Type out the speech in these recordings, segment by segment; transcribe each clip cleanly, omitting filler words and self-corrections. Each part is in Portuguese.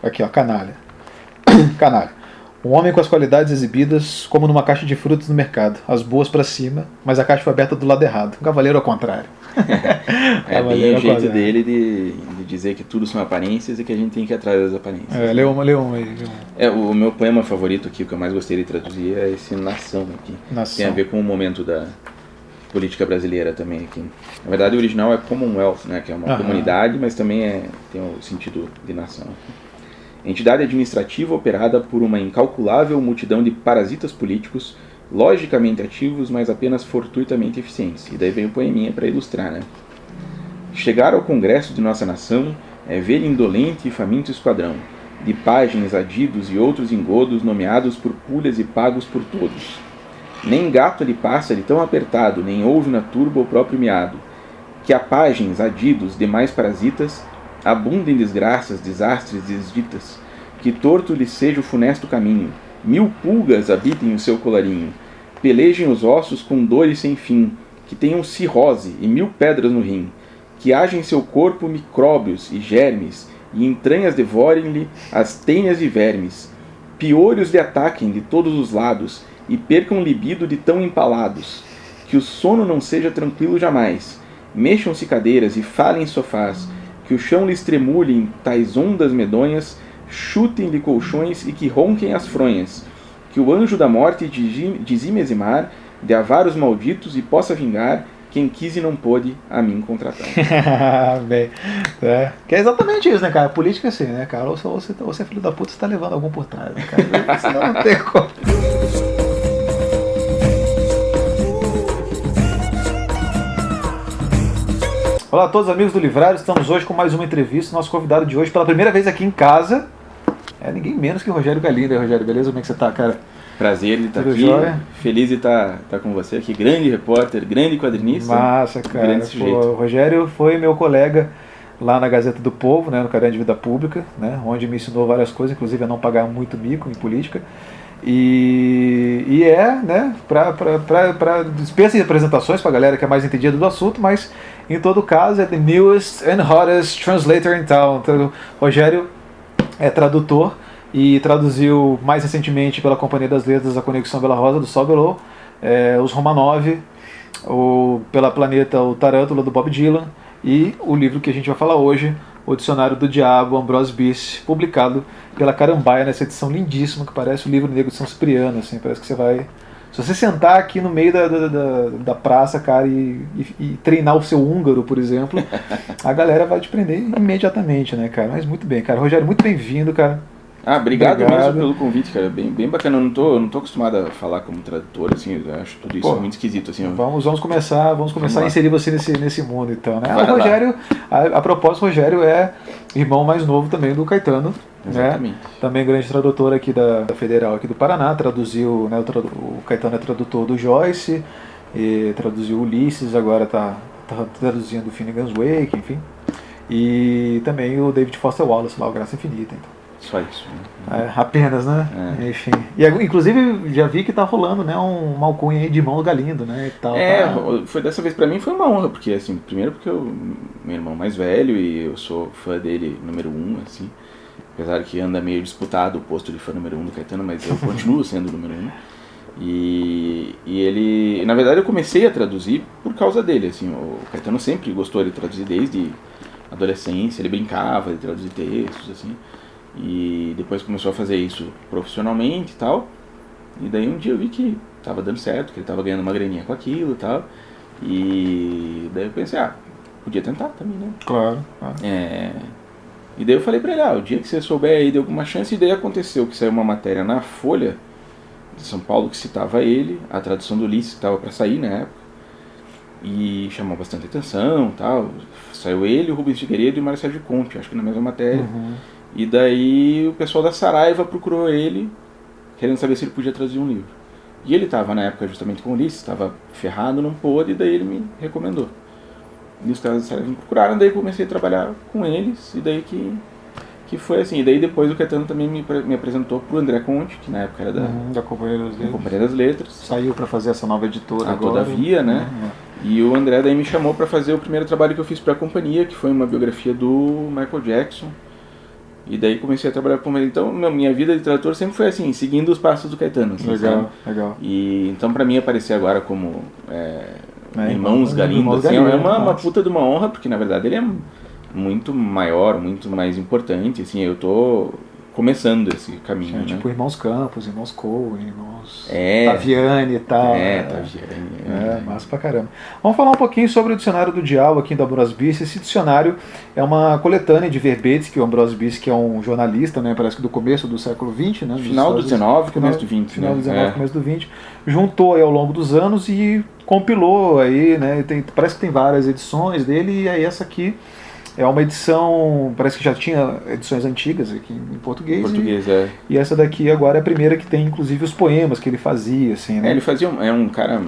Aqui, ó, canalha. Canalha. Um homem com as qualidades exibidas como numa caixa de frutas no mercado. As boas pra cima, mas a caixa foi aberta do lado errado. Um cavaleiro ao contrário. É bem o jeito dele de dizer que tudo são aparências e que a gente tem que ir atrás das aparências. Lê uma aí. O meu poema favorito aqui, o que eu mais gostei de traduzir, é esse Nação aqui. Nação. Tem a ver com o momento da política brasileira também aqui. Na verdade, o original é Commonwealth, né, que é uma comunidade, mas também tem o sentido de nação. Entidade administrativa operada por uma incalculável multidão de parasitas políticos, logicamente ativos, mas apenas fortuitamente eficientes. E daí vem o poeminha para ilustrar, né? Chegar ao congresso de nossa nação é ver indolente e faminto esquadrão, de pajens, adidos e outros engodos nomeados por pulhas e pagos por todos. Nem gato lhe passa de tão apertado, nem ouve na turba o próprio miado, que a pajens, adidos, demais parasitas, abundem desgraças, desastres, desditas, que torto lhe seja o funesto caminho, 1000 pulgas habitem o seu colarinho, pelejem os ossos com dores sem fim, que tenham cirrose e 1000 pedras no rim, que haja em seu corpo micróbios e germes, e entranhas devorem-lhe as tênias de vermes, piolhos lhe ataquem de todos os lados, e percam libido de tão empalados, que o sono não seja tranquilo jamais, mexam-se cadeiras e falem sofás, que o chão lhe estremulhe em tais ondas medonhas, chutem-lhe colchões e que ronquem as fronhas, que o anjo da morte dizime eximar, de avaros malditos e possa vingar quem quis e não pôde a mim contratar. Bem, que é exatamente isso, né, cara? Política é assim, né, cara? Ou você é filho da puta, você tá levando algum por trás, né, cara? Senão não tem como. Olá a todos, amigos do Livrário, estamos hoje com mais uma entrevista. Nosso convidado de hoje, pela primeira vez aqui em casa, é ninguém menos que o Rogério Galindo. Aí, Rogério, beleza? Como é que você tá, cara? Prazer de estar aqui, jóia? Feliz de estar com você aqui, grande repórter, grande quadrinista. Massa, cara. Grande sujeito. O Rogério foi meu colega lá na Gazeta do Povo, né, no Caderno de Vida Pública, né, onde me ensinou várias coisas, inclusive a não pagar muito mico em política. E né, para dispensa de apresentações para a galera que é mais entendida do assunto, mas em todo caso é the newest and hottest translator in town. Então, o Rogério é tradutor e traduziu mais recentemente pela Companhia das Letras A Conexão Bela Rosa do Sol Belou, os Romanov, pela Planeta o Tarântula do Bob Dylan e o livro que a gente vai falar hoje, O Dicionário do Diabo, Ambrose Bierce, publicado pela Carambaia, nessa edição lindíssima que parece o livro negro de São Cipriano, assim, parece que você vai... Se você sentar aqui no meio da praça, cara, e treinar o seu húngaro, por exemplo, a galera vai te prender imediatamente, né, cara? Mas muito bem, cara. Rogério, muito bem-vindo, cara. Obrigado mesmo pelo convite, cara. Bem bacana. Eu não tô acostumado a falar como tradutor, assim, eu acho tudo isso muito esquisito, assim. Vamos começar a inserir você nesse mundo, então, né? O Rogério, a propósito, o Rogério é irmão mais novo também do Caetano. Exatamente. Né? Também grande tradutor aqui da Federal aqui do Paraná, traduziu, né, o Caetano é tradutor do Joyce, e traduziu Ulisses, agora está traduzindo Finnegan's Wake, enfim. E também o David Foster Wallace, lá o Graça Infinita. Então. Só isso. Apenas, né? Enfim. E inclusive já vi que tá rolando, né, uma alcunha aí de irmão do Galindo, né? E tal, foi dessa vez pra mim foi uma honra, porque assim, primeiro porque meu irmão mais velho e eu sou fã dele número 1, assim. Apesar que anda meio disputado o posto de fã número 1 do Caetano, mas eu continuo sendo o número 1. E ele... Na verdade eu comecei a traduzir por causa dele, assim. O Caetano sempre gostou de traduzir desde a adolescência, ele brincava de traduzir textos, assim. E depois começou a fazer isso profissionalmente e tal. E daí um dia eu vi que tava dando certo, que ele tava ganhando uma graninha com aquilo e tal. E daí eu pensei, podia tentar também, né? Claro. E daí eu falei pra ele, o dia que você souber aí de alguma chance, e daí aconteceu que saiu uma matéria na Folha de São Paulo que citava ele, a tradução do Ulisses que estava para sair na época, e chamou bastante atenção, tal. Saiu ele, o Rubens Figueiredo e o Mário Sérgio Conte, acho que na mesma matéria. E daí o pessoal da Saraiva procurou ele, querendo saber se ele podia traduzir um livro. E ele estava na época justamente com o Ulisses, estava ferrado, não pôde, e daí ele me recomendou. E os caras da Saraiva me procuraram, daí comecei a trabalhar com eles, e daí que foi assim. E daí depois o Caetano também me apresentou pro André Conte, que na época era da Companhia das Letras. Saiu para fazer essa nova editora agora. Todavia, né? E o André daí me chamou para fazer o primeiro trabalho que eu fiz para a companhia, que foi uma biografia do Michael Jackson, E daí comecei a trabalhar com ele. Então, minha vida de tradutor sempre foi assim, seguindo os passos do Caetano. Assim, legal, legal. E então, pra mim, aparecer agora como Irmãos Galindo, assim, é uma puta de uma honra, porque na verdade ele é muito maior, muito mais importante. Assim, eu tô começando esse caminho. Tipo Irmãos Campos, Irmãos Cohen, Irmãos Taviani e tal. Taviani. Massa pra caramba. Vamos falar um pouquinho sobre o Dicionário do Diabo aqui do Ambroso Bissi. Esse dicionário é uma coletânea de verbetes que o Ambroso Bissi, que é um jornalista, né, parece que do começo do século XX, né, final do 19, começo do 20. Final do 19, começo do 20. Juntou aí ao longo dos anos e compilou aí, né, parece que tem várias edições dele, e aí essa aqui é uma edição, parece que já tinha edições antigas aqui em português. E essa daqui agora é a primeira que tem, inclusive, os poemas que ele fazia, assim, né? Ele fazia, um cara,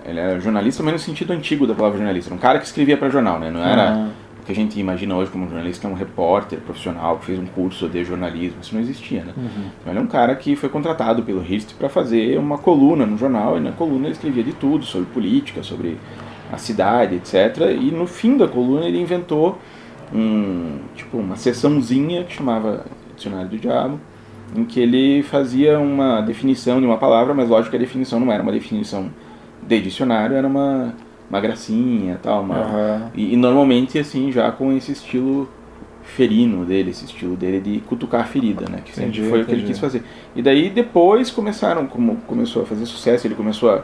ele era jornalista, mas no sentido antigo da palavra jornalista. Era um cara que escrevia para jornal, né? Não era o que a gente imagina hoje como um jornalista, que é um repórter profissional, que fez um curso de jornalismo. Isso não existia, né? Então ele é um cara que foi contratado pelo Hearst para fazer uma coluna no jornal, e na coluna ele escrevia de tudo, sobre política, sobre a cidade, etc. E no fim da coluna ele inventou uma seçãozinha que chamava Dicionário do Diabo, em que ele fazia uma definição de uma palavra, mas lógico que a definição não era uma definição de dicionário, era uma gracinha, tal, e normalmente assim, já com esse estilo ferino dele, esse estilo dele de cutucar a ferida, né, que sempre foi o que ele quis fazer. E daí depois começou a fazer sucesso, ele começou a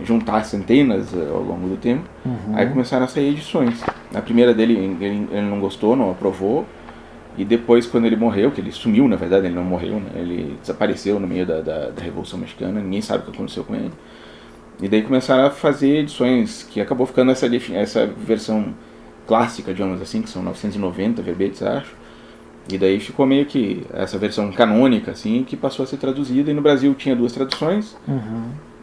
juntar centenas ao longo do tempo, aí começaram a sair edições. A primeira dele, ele não gostou, não aprovou, e depois, quando ele morreu, que ele sumiu, na verdade, ele não morreu, né? Ele desapareceu no meio da Revolução Mexicana, ninguém sabe o que aconteceu com ele. E daí começaram a fazer edições, que acabou ficando essa versão clássica, digamos assim, que são 990 verbetes, acho. E daí ficou meio que essa versão canônica, assim, que passou a ser traduzida, e no Brasil tinha 2 traduções,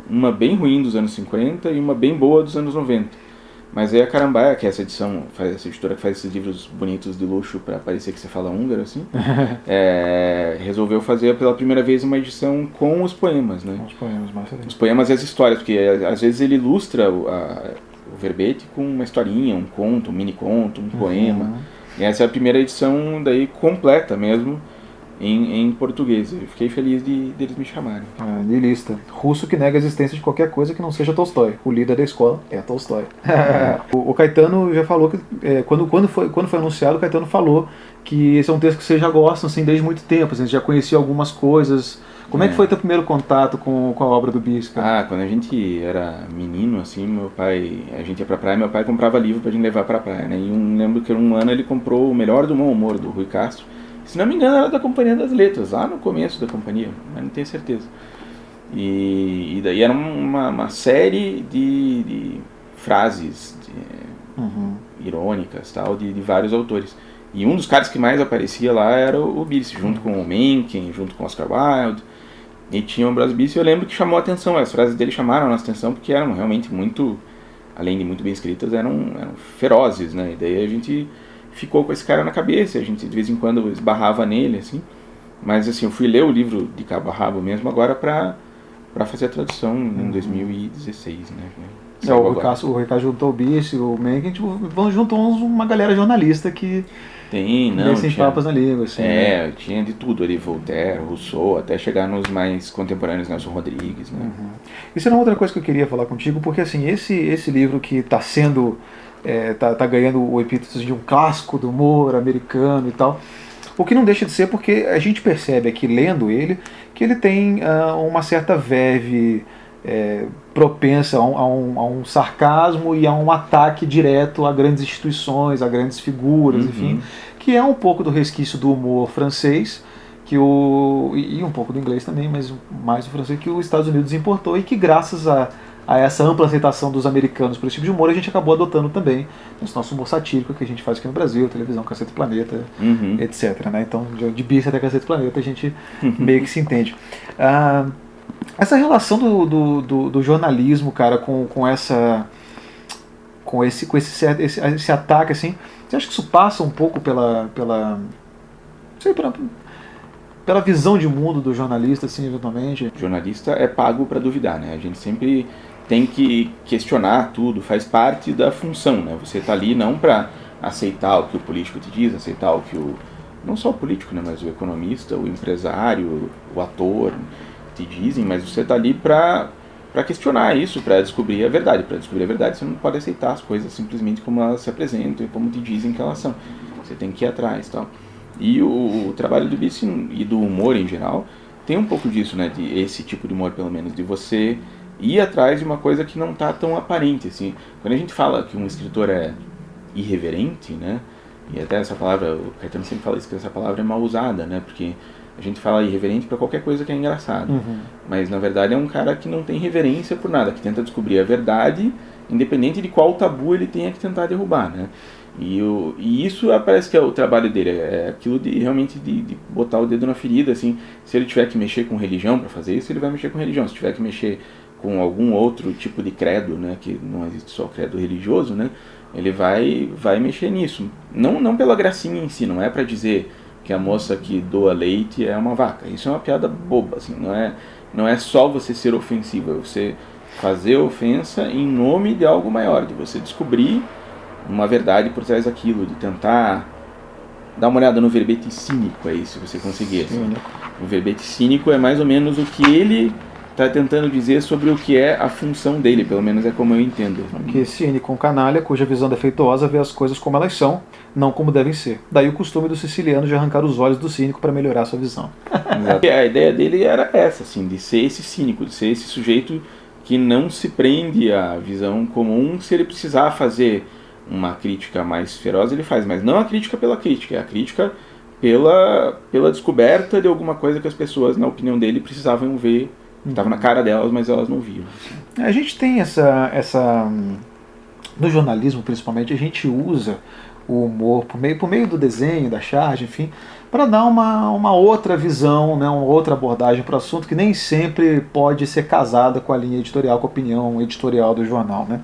uma bem ruim dos anos 50 e uma bem boa dos anos 90. Mas aí a Carambaia, que é essa editora que faz esses livros bonitos de luxo para parecer que você fala húngaro, assim, resolveu fazer pela primeira vez uma edição com os poemas, né? Os poemas e as histórias, porque às vezes ele ilustra o verbete com uma historinha, um conto, um mini conto, um poema. E essa é a primeira edição daí completa mesmo, em português. Eu fiquei feliz deles me chamarem. Niilista. Russo que nega a existência de qualquer coisa que não seja Tolstói. O líder da escola é Tolstói. O Caetano já falou que quando foi anunciado, o Caetano falou que esse é um texto que vocês já gostam assim, desde muito tempo, assim, vocês já conheciam algumas coisas. Como é que foi teu primeiro contato com a obra do Bissi? Quando a gente era menino, assim, a gente ia pra praia, meu pai comprava livro pra gente levar pra praia, né? E lembro que um ano ele comprou O Melhor do Bom Humor, do Rui Castro. Se não me engano, era da Companhia das Letras, lá no começo da companhia, mas não tenho certeza. E daí era uma série de frases irônicas, tal, de vários autores. E um dos caras que mais aparecia lá era o Bissi, junto com o Mencken, junto com o Oscar Wilde. E tinha o Ambroso Bissi, eu lembro que chamou a atenção, as frases dele chamaram a nossa atenção, porque eram realmente muito, além de muito bem escritas, eram ferozes, né? E daí a gente ficou com esse cara na cabeça, a gente de vez em quando esbarrava nele, assim. Mas assim, eu fui ler o livro de cabo a rabo mesmo agora pra fazer a tradução em 2016, né? O Ricardo juntou o Bissi, o Mencken, juntou uma galera jornalista que tinha papas na língua, assim. Tinha de tudo ali, Voltaire, Rousseau, até chegar nos mais contemporâneos, Nelson Rodrigues, né? Isso era uma outra coisa que eu queria falar contigo, porque assim, esse livro que está sendo tá ganhando o epíteto de um clássico do humor americano e tal, o que não deixa de ser, porque a gente percebe aqui, lendo ele, que ele tem uma certa verve propensa a um sarcasmo e a um ataque direto a grandes instituições, a grandes figuras, enfim, que é um pouco do resquício do humor francês, e um pouco do inglês também, mas mais o francês, que os Estados Unidos importou, e que graças a essa ampla aceitação dos americanos por esse tipo de humor, a gente acabou adotando também esse nosso humor satírico que a gente faz aqui no Brasil, televisão, Cacete Planeta, etc. Né? Então, de Bissi até Cacete Planeta, a gente meio que se entende. Essa relação do jornalismo, cara, com esse ataque, assim, você acha que isso passa um pouco pela visão de mundo do jornalista, assim, eventualmente? O jornalista é pago para duvidar, né? A gente sempre tem que questionar tudo, faz parte da função, né? Você está ali não para aceitar o que o político te diz, aceitar o que o não só o político, né, mas o economista, o empresário, o ator, te dizem, mas você está ali para questionar isso, para descobrir a verdade. Para descobrir a verdade, você não pode aceitar as coisas simplesmente como elas se apresentam e como te dizem que elas são. Você tem que ir atrás, tal. E o trabalho do Bice e do humor em geral tem um pouco disso, né, de esse tipo de humor, pelo menos, de você ir atrás de uma coisa que não está tão aparente, assim. Quando a gente fala que um escritor é irreverente, né, e até essa palavra, o Caetano sempre fala isso, que essa palavra é mal usada, né, porque a gente fala irreverente para qualquer coisa que é engraçado, mas na verdade é um cara que não tem reverência por nada, que tenta descobrir a verdade, independente de qual tabu ele tenha que tentar derrubar, né. E isso parece que é o trabalho dele, é aquilo de realmente de botar o dedo na ferida, assim. Se ele tiver que mexer com religião para fazer isso, ele vai mexer com religião. Se tiver que mexer com algum outro tipo de credo, né, que não existe só credo religioso, né, ele vai mexer nisso. Não pela gracinha em si, não é para dizer que a moça que doa leite é uma vaca. Isso é uma piada boba, assim. Não é só você ser ofensivo, é você fazer ofensa em nome de algo maior, de você descobrir uma verdade por trás daquilo, de tentar dar uma olhada no verbete cínico aí, se você conseguir. Assim. O verbete cínico é mais ou menos o que ele está tentando dizer sobre o que é a função dele, pelo menos é como eu entendo. Que cínico, um canalha cuja visão defeituosa vê as coisas como elas são, não como devem ser. Daí o costume do siciliano de arrancar os olhos do cínico para melhorar sua visão. Exato. A ideia dele era essa, assim, de ser esse cínico, de ser esse sujeito que não se prende à visão comum. Se ele precisar fazer uma crítica mais feroz, ele faz, mas não a crítica pela crítica, é a crítica pela descoberta de alguma coisa que as pessoas, na opinião dele, precisavam ver, que estava na cara delas, mas elas não viam. A gente tem essa no jornalismo, principalmente, a gente usa o humor por meio do desenho, da charge, enfim, para dar uma outra visão, né, uma outra abordagem para o assunto que nem sempre pode ser casada com a linha editorial, com a opinião editorial do jornal, né?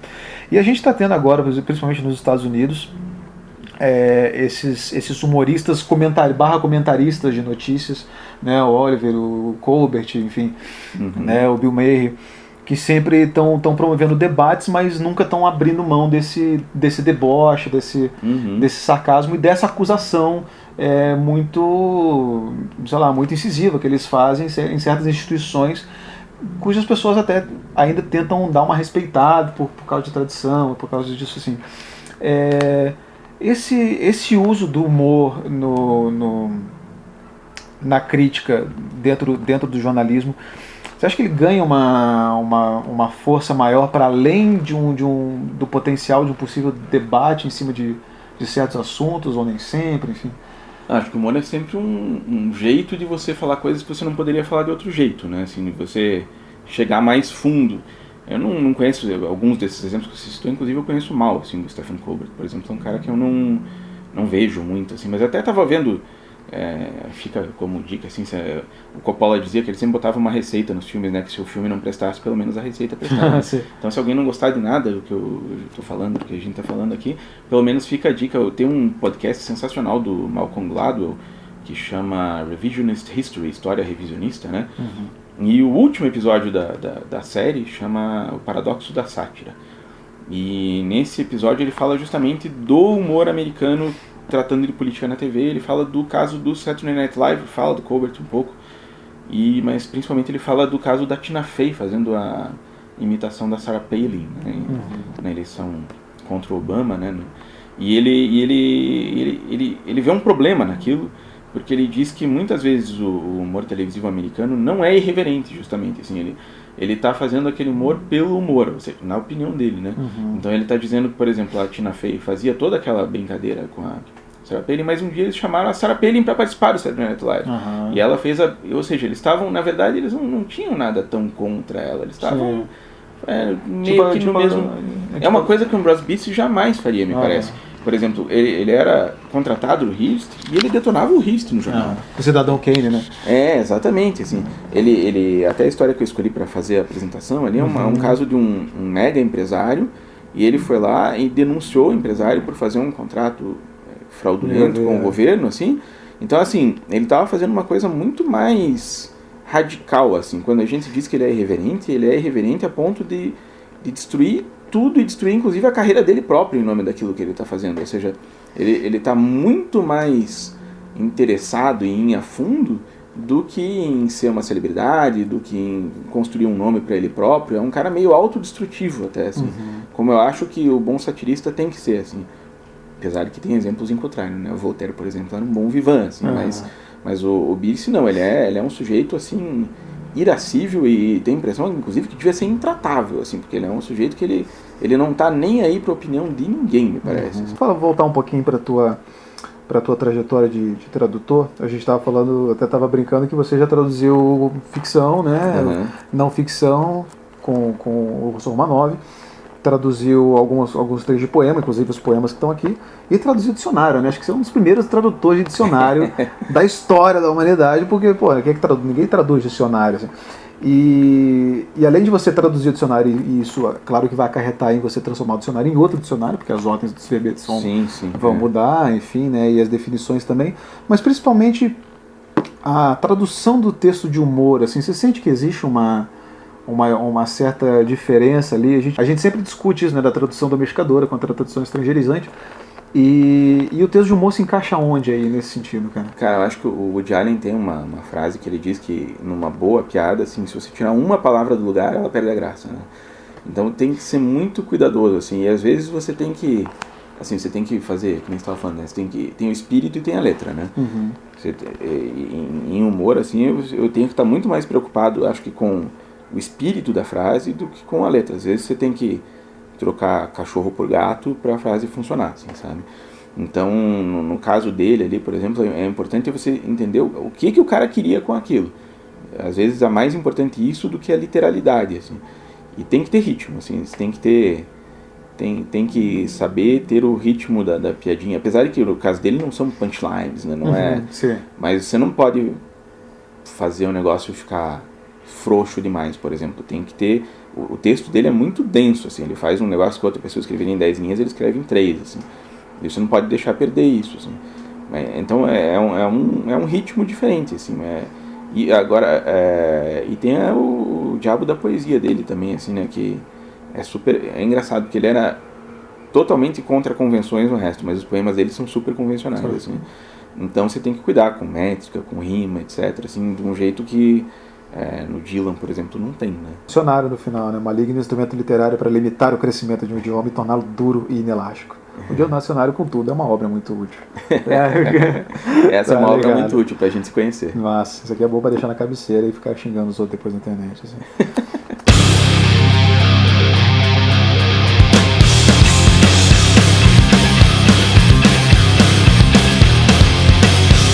E a gente está tendo agora, principalmente nos Estados Unidos, esses humoristas comentaristas de notícias, né, o Oliver, o Colbert, enfim, né, o Bill Maher, que sempre estão promovendo debates, mas nunca estão abrindo mão desse deboche, desse sarcasmo e dessa acusação muito, sei lá, muito incisiva que eles fazem em certas instituições cujas pessoas até ainda tentam dar uma respeitada por causa de tradição, por causa disso, assim. Esse uso do humor na crítica dentro do jornalismo, você acha que ele ganha uma força maior para além do potencial de um possível debate em cima de certos assuntos, ou nem sempre, enfim? Acho que o humor é sempre um jeito de você falar coisas que você não poderia falar de outro jeito, né? Assim, de você chegar mais fundo. Eu não conheço alguns desses exemplos que você citou, inclusive eu conheço mal, assim, o Stephen Colbert, por exemplo, é um cara que eu não vejo muito, assim, mas até estava vendo, fica como dica, assim, o Coppola dizia que ele sempre botava uma receita nos filmes, né, que se o filme não prestasse, pelo menos a receita prestava. Então, se alguém não gostar de nada do que eu estou falando, do que a gente está falando aqui, pelo menos fica a dica. Eu tenho um podcast sensacional do Malcolm Gladwell, que chama Revisionist History, História Revisionista, né? E o último episódio da série chama O Paradoxo da Sátira. E nesse episódio ele fala justamente do humor americano tratando de política na TV. Ele fala do caso do Saturday Night Live, fala do Colbert um pouco, mas principalmente ele fala do caso da Tina Fey fazendo a imitação da Sarah Palin, né, na eleição contra o Obama, né? E ele vê um problema naquilo, porque ele diz que muitas vezes o humor televisivo americano não é irreverente, justamente, assim, ele está fazendo aquele humor pelo humor, ou seja, na opinião dele, né? Então ele está dizendo que, por exemplo, a Tina Fey fazia toda aquela brincadeira com a Sarah Palin, mas um dia eles chamaram a Sarah Palin para participar do Saturday Night Live. E ela fez ou seja, eles estavam, na verdade, eles não tinham nada tão contra ela, eles estavam meio que no mesmo... É uma coisa que o Bruce Beatty jamais faria, me parece. Por exemplo, ele era contratado no Hearst e ele detonava o Hearst no jornal. O Cidadão Kane, né? Exatamente. Assim, ele, até a história que eu escolhi para fazer a apresentação ali é um caso de um mega empresário, e ele foi lá e denunciou o empresário por fazer um contrato fraudulento com o governo, assim. Então, assim, ele estava fazendo uma coisa muito mais radical, assim. Quando a gente diz que ele é irreverente a ponto de destruir tudo e destruir inclusive a carreira dele próprio em nome daquilo que ele está fazendo. Ou seja, ele está muito mais interessado em ir a fundo do que em ser uma celebridade, do que em construir um nome para ele próprio. É um cara meio autodestrutivo até, assim. Como eu acho que o bom satirista tem que ser, assim. Apesar de que tem exemplos em contrário, né? O Voltaire, por exemplo, era um bom vivan, assim, mas o Bierce não, ele é um sujeito, assim, irascível e tem a impressão, inclusive, que devia ser intratável, assim, porque ele é um sujeito que ele não tá nem aí pra opinião de ninguém, me parece. Fala, voltar um pouquinho para tua trajetória de tradutor. A gente estava falando, até estava brincando que você já traduziu ficção, né? Não ficção com o professor Romanov, traduziu alguns trechos de poema, inclusive os poemas que estão aqui, e traduziu dicionário, né? Acho que você é um dos primeiros tradutores de dicionário da história da humanidade, porque, pô, ninguém traduz dicionário, assim. E além de você traduzir o dicionário, e isso, claro que vai acarretar em você transformar o dicionário em outro dicionário, porque as ordens dos verbetes vão mudar, enfim, né? E as definições também, mas principalmente a tradução do texto de humor, assim, você sente que existe uma certa diferença ali. A gente sempre discute isso, né, da tradução domesticadora contra a tradução estrangeirizante. E o texto de humor se encaixa onde aí nesse sentido, cara? Cara, eu acho que o Woody Allen tem uma frase que ele diz que numa boa piada, assim, se você tirar uma palavra do lugar, ela perde a graça, né? Então tem que ser muito cuidadoso, assim, e às vezes você tem que fazer, como você estava falando, né? Tem o espírito e tem a letra, né? Em humor, assim, eu tenho que estar muito mais preocupado, acho que com o espírito da frase do que com a letra. Às vezes você tem que trocar cachorro por gato para a frase funcionar, assim, sabe? Então, no caso dele ali, por exemplo, é importante você entender o que o cara queria com aquilo. Às vezes é mais importante isso do que a literalidade, assim. E tem que ter ritmo, assim, você tem que ter... Tem que saber ter o ritmo da piadinha. Apesar de que no caso dele não são punchlines, né? Não é... Sim. Mas você não pode fazer o negócio ficar frouxo demais, por exemplo. Tem que ter... O texto dele é muito denso, assim. Ele faz um negócio que outra pessoa escreveria em 10 linhas, ele escreve em 3, assim. E você não pode deixar perder isso, assim. Então é um ritmo diferente, assim. E agora... E tem o diabo da poesia dele também, assim, né? Que é engraçado, porque ele era totalmente contra convenções no resto, mas os poemas dele são super convencionais, assim. Então você tem que cuidar com métrica, com rima, etc., assim, de um jeito que no Dylan, por exemplo, não tem, né? Dicionário no final, né? Maligno instrumento literário para limitar o crescimento de um idioma e torná-lo duro e inelástico. O Dicionário, contudo, é uma obra muito útil. Essa é uma obra muito útil pra gente se conhecer. Nossa, isso aqui é bom pra deixar na cabeceira e ficar xingando os outros depois na internet, assim.